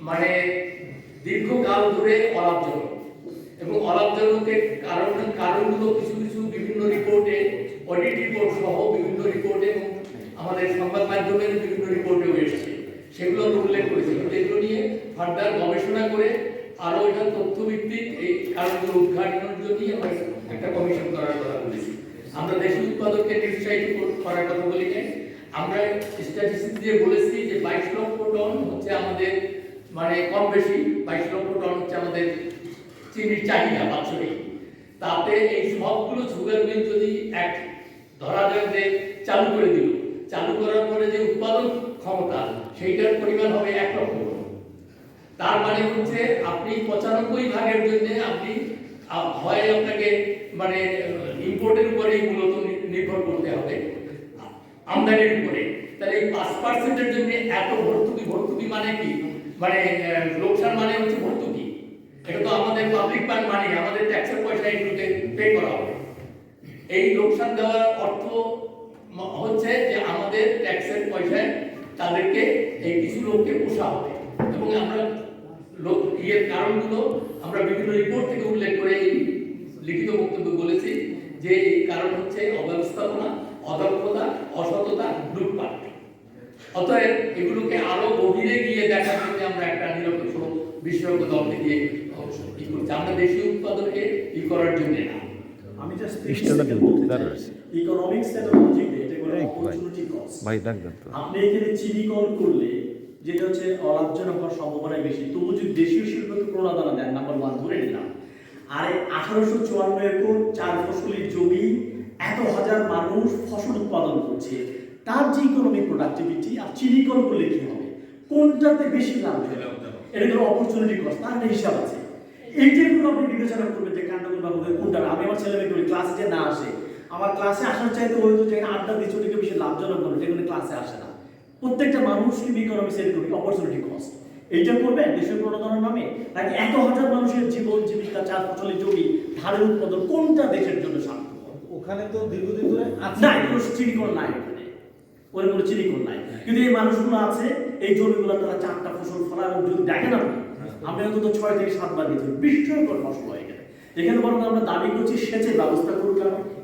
মানে দীর্ঘকাল ধরে অলাভজনক এবং অলাভজনকের কারণগুলো কিছু কিছু বিভিন্ন রিপোর্টে, অডিট রিপোর্ট সহ বিভিন্ন রিপোর্টে এবং আমাদের সংবাদ মাধ্যমের বিভিন্ন রিপোর্টেও এসেছে, সেগুলো উল্লেখ করেছে। কিন্তু এগুলো নিয়ে ফার্দার গবেষণা করে আরো এটা তথ্যভিত্তিক এই কারণগুলো উদ্ঘাটনের জন্যই আমরা একটা কমিশন করার কথা বলেছি। আমরা দেশি উৎপাদককে নিরুৎসাহিত করার কথা বলি নাই। আমরা স্ট্যাটিস্টিক্স দিয়ে বলেছি যে 22 লক্ষ টন হচ্ছে আমাদের মানে কম বেশি 22 লক্ষ টন হচ্ছে আমাদের চিনির চাহিদা বাৎসরিক। তাতে এই সবগুলো সুগার মিল যদি এক ধরা যায় যে চালু করে দিল, চালু করার পরে যে উৎপাদন ক্ষমতা সেইটার পরিমাণ হবে 1 লক্ষ টন। তার মানে হচ্ছে আপনি 95 ভাগের জন্য আপনি হয় আপনাকে মানে ইম্পোর্টের উপরেই মূলত নির্ভর করতে হবে, আমদানির উপরে। তাহলে এই 5%-এর জন্য এত ভর্তুকি মানে কি? মানে লোকসান মানে হচ্ছে ভর্তুকি। এটা তো আমাদের পাবলিক ফান্ড মানি, আমাদের ট্যাক্সের পয়সা এগুলোতে পে করা হবে। এই লোকসান দেওয়ার অর্থ হচ্ছে যে আমাদের ট্যাক্সের পয়সায় তাদেরকে এই কিছু লোককে পোষা হবে। এবং আমরা এর কারণগুলো আমরা বিভিন্ন রিপোর্ট থেকে উল্লেখ করে এই লিখিত বক্তব্য বলেছি যে এই কারণ হচ্ছে অব্যবস্থাপনা, অদক্ষতা, অসততা, লুটপাট। অতএব এগুলোকে আরো গভীরে গিয়ে দেখার জন্য আমরা একটা নিরপেক্ষ বিশেষজ্ঞ দলকে দিয়ে কি করছি, আমরা দেশীয় উৎপাদনকে ই করার জন্য না। আমি জাস্ট ইকোনমিক্স এর লজিকে এটা কোনো অপরচুনিটি কস্ট ভাই দেখবেন তো আপনি এখানে চিনি কল করলে যেটা হচ্ছে অলাভজনক হওয়ার সম্ভাবনা বেশি, তবু যদি দেশীয় শিল্পকে প্রণোদনা দেন, নাম্বার 1 ধরে নিলাম, আর 1854 একর 4 ফসলি জমি, এত হাজার মানুষ ফসল উৎপাদন করছে, তার যে ইকোনমিক প্রোডাক্টিভিটি আর চিনি কল করলে কি হবে, কোনটাতে বেশি লাভ হবে, এটা কোনো অপরচুনিটি কস্ট, তার একটা হিসাব আছে। এইটাগুলো আপনি বিবেচনা করবেন যে কাণ্ডগুলো বা কোনটা। আমি আমার ছেলেমেয়ে করি ক্লাসে যে না আসে, আমার ক্লাসে আসার চাইতে হয়তো যে আড্ডা দিয়ে চলে বেশি লাভজনক হবে, যেগুলো ক্লাসে আসে না। প্রত্যেকটা মানুষ কিন্তু ইকোনমিক্স এর অপরচুনিটি কস্ট এইটা করবেন দেশের প্রণোদনার নামে, নাকি 1,000 মানুষের জীবন জীবিকা 4 ফসলি জমি ধানের উৎপাদন, কোনটা দেশের জন্য স্বার্থপর? ওখানে তো দীর্ঘদিন ধরে না কোনো চিনিকল নাই, ওখানে ওর কোনো চিনিকল নাই, কিন্তু এই মানুষগুলো আছে, এই জমিগুলো তারা 4টা ফসল ফলায়। এবং যদি দেখেন আপনি অন্তত 6 থেকে 7 বার দিয়েছেন, বিস্ময়কর ফসল হয়ে গেলে। এখানে বরং আমরা দাবি করছি সেচের ব্যবস্থা করুক,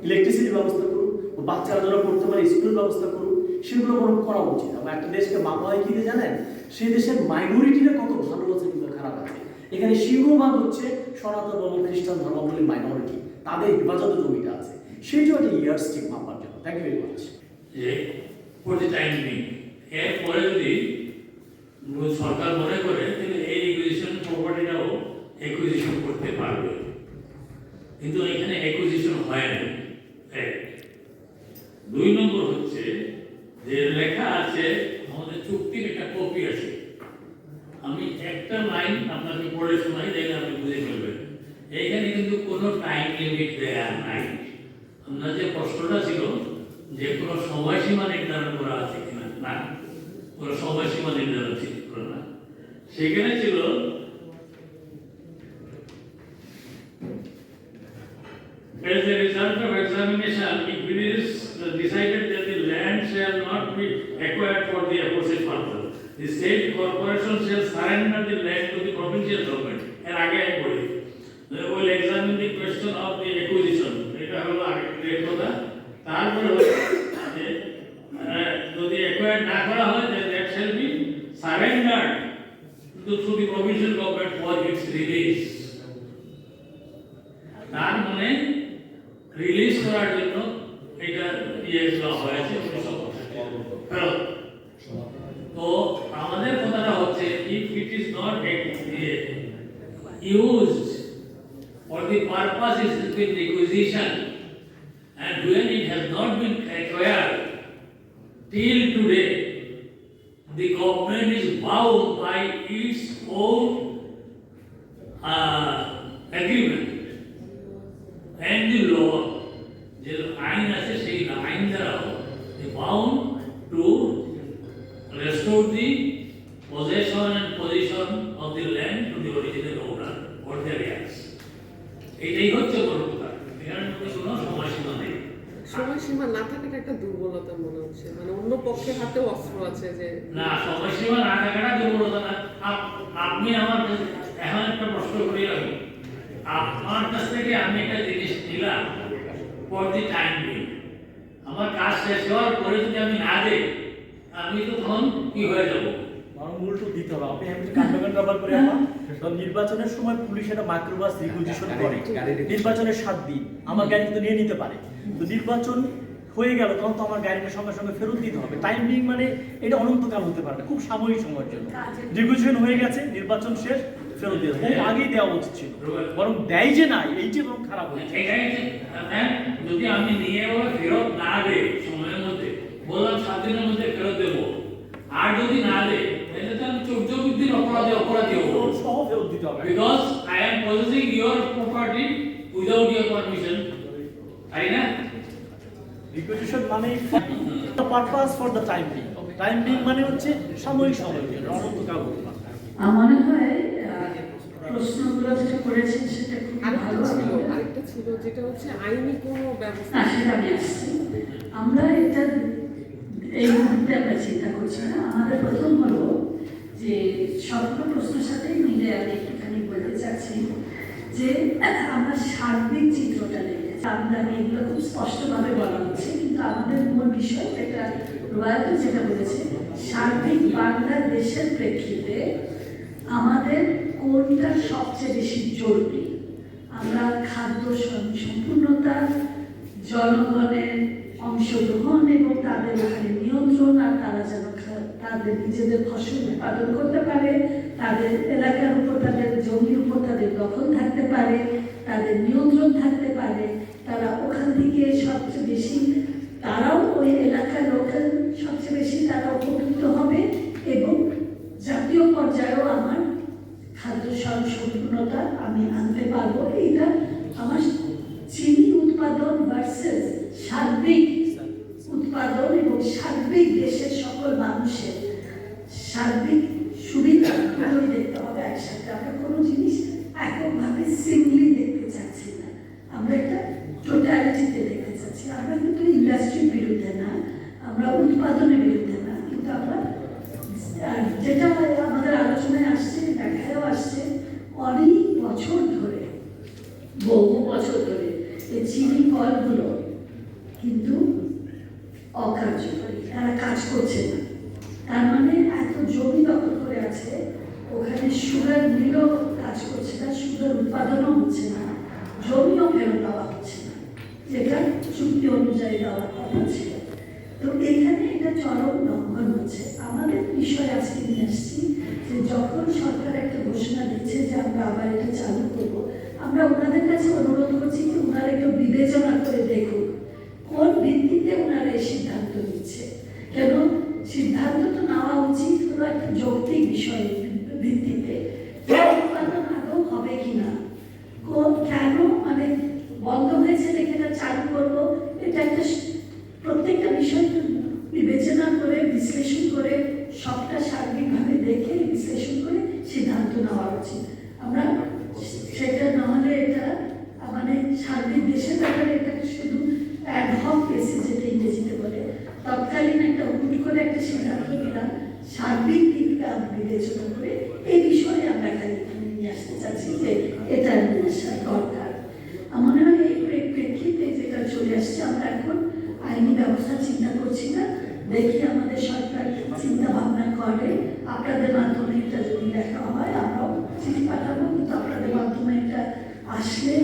ইলেকট্রিসিটির ব্যবস্থা করুক, বাচ্চারা যারা পড়তে পারে স্কুলের ব্যবস্থা করুক, সেগুলো বরং করা উচিত। এবং একটা দেশকে মাপা হয় কি জানেন, সেই দেশের মাইনরিটিরা কত ভালো আছে কিন্তু খারাপ আছে। এখানে সিংহভাগ হচ্ছে সনাতন এবং খ্রিস্টান ধর্মাবলম্বী মাইনরিটি, তাদের হেফাজত জমিটা আছে, সেইটাও একটা ইয়ারস্টিক মাপার জন্য। Thank you very much. যে ফর দ্য টাইম বিং, এরপরে যদি সরকার মনে করে এই ইকুইজিশন প্রপার্টিটাও একুইজিশন করতে পারবে, কিন্তু এখানে একুইজিশন হয় না। 2 নম্বর হচ্ছে যে লেখা আছে আমাদের চুক্তির একটা কপি আছে, আমি একটা লাইন আপনাকে পড়ে শোনাই, দেখলে আপনি বুঝে ফেলবেন। এইখানে কিন্তু কোনো টাইম লিমিট দেয়া নাই। আপনার যে প্রশ্নটা ছিল যে কোনো সময়সীমা নির্ধারণ করা আছে কিনা, না, কোনো সময়সীমা নির্ধারণ ছিল না। সেখানে ছিল as a result of examination, it is decided that the land shall not be acquired for the aforesaid purpose. The state corporation shall surrender the land to the provincial government. And again, they will examine the question of the acquisition. এটা হলো আগের কথা। তারপরে যদি acquired না করা হয়, then that shall be surrendered to the provincial government for its release. তার মানে রিলিজ করার জন্য এটা দেওয়া হয়েছে। তো আমাদের কথাটা হচ্ছে, if it is not used for the purpose is been requisition, and when it has not been acquired till today, the government is bound by its own agreement and the law. যে আইন আছে সেই আইন দ্বারা bound to restore the possession and position of the land to the original owner or their heirs. এইটাই হচ্ছে বড় কথা। এর মধ্যে কোনো সময়সীমা নেই। সময়সীমা না থাকাটা একটা দুর্বলতা মনে হচ্ছে, মানে অন্য পক্ষের হাতেও অস্ত্র আছে যে না, সময়সীমা না থাকাটা দুর্বলতা না। আপনি আমার এখন একটা প্রশ্ন করি রাখুন, আমার কাছ থেকে আমি একটা জিনিস নিলাম ফর দি টাইম বিং, আমার কাজ শেষ হওয়ার পরে যদি আমি না দেই, আমি তো তখন কি হয়ে যাব? বরং উল্টো দিতে হবে। আপনি এমনি কাণ্ডজ্ঞান ব্যবহার করে আমার নির্বাচনের সময় পুলিশ একটা মাইক্রোবাস রিকুইজিশন করে নির্বাচনের 7 দিন আমার গাড়ি কিন্তু নিয়ে নিতে পারে। তো নির্বাচন হয়ে গেল তখন তো আমার গাড়িটা সঙ্গে সঙ্গে ফেরত দিতে হবে। টাইমিং মানে এটা অনন্তকাল হতে পারে না, খুব সাময়িক সময়ের জন্য। রিকুইজিশন হয়ে গেছে, নির্বাচন শেষ, ফেরত দিয়ে দেবে। আগেই দেওয়া উচিত ছিল, বরং দেয় যে নাই এইটা বরং খারাপ হয়েছে। যদি আমি নিয়ে ফেরত না দেই সময়ের মধ্যে, বললাম 7 দিনের মধ্যে ফেরত দেবো, আর যদি না দেয় তাহলে তো আমি 14 দিন অপরাধী হবো, সহ ফেরত দিতে হবে। because I am possessing your property without your permission, তাই না? রিকুইজিশন মানে the purpose for the time being. Time being মানে হচ্ছে সাময়িক সময়ের জন্য, অনন্তকাল হতে পারে। আমার মনে হয় প্রশ্নগুলো যেটা করেছেন সেটা খুব ভালো। আরেকটা ছিল যেটা হচ্ছে আইনি কোনো ব্যবস্থা। না, সেটা আমি আসছি। আমরা এটা এই মুহূর্তে আমরা চিন্তা করছি না। আমাদের প্রথম হলো যে সবগুলো প্রশ্নের সাথেই মিলে আমি একটুখানি বলতে চাচ্ছি যে আমরা সার্বিক চিত্রটা নেবে। আমরা এগুলো খুব স্পষ্টভাবে বলা হচ্ছে, কিন্তু আমাদের মূল বিষয় যেটা রয়্যাল যেটা বলেছে, সার্বিক বাংলাদেশের প্রেক্ষিতে আমাদের কোনটা সবচেয়ে বেশি জরুরি। আমরা খাদ্য সম্পূর্ণতা, জনগণের অংশগ্রহণ এবং তাদের ওখানে নিয়ন্ত্রণ, আর তারা যেন তাদের নিজেদের ফসল উৎপাদন করতে পারে, তাদের এলাকার উপর, তাদের জমির উপর তাদের দখল থাকতে পারে, তাদের নিয়ন্ত্রণ থাকতে পারে, তারা ওখান থেকে সবচেয়ে বেশি, তারাও ওই এলাকার লোকের সবচেয়ে বেশি তারা উপকৃত হবে, এবং জাতীয় পর্যায়েও আমার খাদ্য সম্পূর্ণতা আমি আনতে পারবো। এইটা আমার চিনি উৎপাদন ভার্সেস সার্বিক উৎপাদন এবং সার্বিক দেশের সকল মানুষের সার্বিক সুবিধা দেখতে হবে একসাথে। আমরা কোনো জিনিস এককভাবে সিঙ্গলি দেখতে চাচ্ছি না, আমরা একটা টোটালিটিতে দেখতে চাচ্ছি। আমরা কিন্তু ইন্ডাস্ট্রির বিরুদ্ধে না, আমরা উৎপাদনের বিরুদ্ধে না, কিন্তু আমরা যেটা আমাদের আলোচনায় আসছে, দেখায়ও আসছে, অনেক বছর ধরে, বহু বছর ধরে এই চিনি কলগুলো কিন্তু অকার্যকরী, তারা কাজ করছে না। তার মানে এত জমি দখল করে আছে, ওখানে সুগার মিলও কাজ করছে না, সুগার উৎপাদনও হচ্ছে না, জমিও ফেরত দেওয়া হচ্ছে না, যেটা চুক্তি অনুযায়ী দেওয়ার কথা ছিল। তো এখানে এটা চরম লঙ্ঘন হচ্ছে। আমাদের বিষয় আজকে নিয়ে আসছি যে যখন সরকার একটা ঘোষণা দিচ্ছে যে আমরা আবার এটা চালু করব, আমরা ওনাদের কাছে অনুরোধ করছি যে ওনারা একটু বিবেচনা করে দেখুন কোন ভিত্তিতে ওনারা এই সিদ্ধান্ত নিচ্ছে। কেন সিদ্ধান্ত তো নেওয়া উচিত হলো একটা যৌক্তিক বিষয়ের ভিত্তিতে, উৎপাদন আদৌ হবে কিনা, কেন মানে বন্ধ হয়েছে দেখে এটা চালু করবো, এটা একটা প্রত্যেকটা বিষয় বিবেচনা করে বিশ্লেষণ করে সবটা সার্বিকভাবে দেখে বিশ্লেষণ করে সিদ্ধান্ত নেওয়া উচিত। আমরা সেটা না হলে এটা মানে সার্বিক দেশের ব্যাপারে এটা শুধু অ্যাডহক বেসিস, যেটা ইংরেজিতে বলে তৎকালীন একটা হুট করে একটা সিদ্ধান্ত নিলাম, সার্বিক দিকটা বিবেচনা করে এই বিষয়ে আমরা খালি নিয়ে আসতে চাচ্ছি যে এটা নিয়ে আসা দরকার। আমার মনে হয় এই প্রেক্ষিতে যেটা চলে আসছে, আমরা এখন আইনি ব্যবস্থা চিন্তা করছি না, দেখি আমাদের সরকার চিন্তা ভাবনা করে, আপনাদের মাধ্যমে এটা যদি দেখা হয় আমরাও চিঠি পাঠাবো, কিন্তু আপনাদের মাধ্যমে এটা আসলে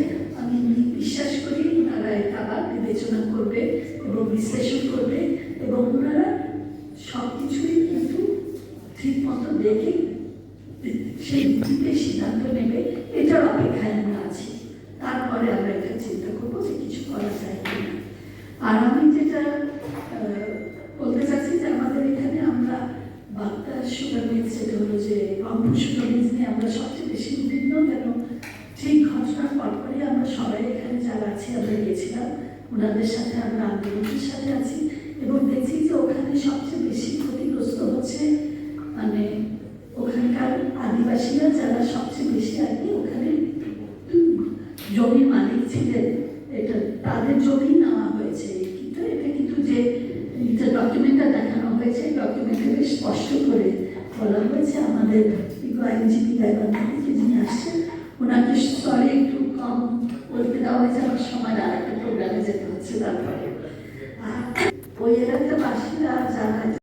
আমি বিশ্বাস করি ওনারা এটা আবার বিবেচনা করবে এবং বিশ্লেষণ করবে, এবং ওনারা সব কিছুই কিন্তু ঠিক মতো দেখে সেই ভিত্তিতে সিদ্ধান্ত নেবে। এটার অপেক্ষায় আমরা আছি, তারপরে আমরা এটা চিন্তা করবো যে কিছু করা যায় কিনা। আর আমি যেটা বলতে চাচ্ছি যে আমাদের এখানে আমরা বার্তা সুগার মিলস, যেটা হলো যে রংপুর সুগার মিলস নিয়ে আমরা সবচেয়ে বেশি উদ্বিগ্ন। কেন ঠিক ঘটনার পরপরই আমরা সবাই এখানে যারা আছি আমরা গেছিলাম, ওনাদের সাথে আমরা আন্দোলনের সাথে আছি এবং দেখছি যে ওখানে সবচেয়ে বেশি ক্ষতিগ্রস্ত হচ্ছে মানে ওখানকার আদিবাসীরা, যারা সবচেয়ে বেশি আর কি ওখানে জমির মালিক ছিলেন, এটা তাদের জমি নেওয়া হয়েছে। কিন্তু এটা কিন্তু যে ডকুমেন্টটা দেখানো হয়েছে, ডকুমেন্টে বেশ স্পষ্ট করে বলা হয়েছে আমাদের আইনজীবী গাইবান্ধা যিনি আসছেন ওনাকে সরি একটু কম বলতে দেওয়া হয়েছে, আমার সময় আর একটা প্রোগ্রামে যেতে হচ্ছে তারপরে। ওই এলাকার বাসিন্দা যারা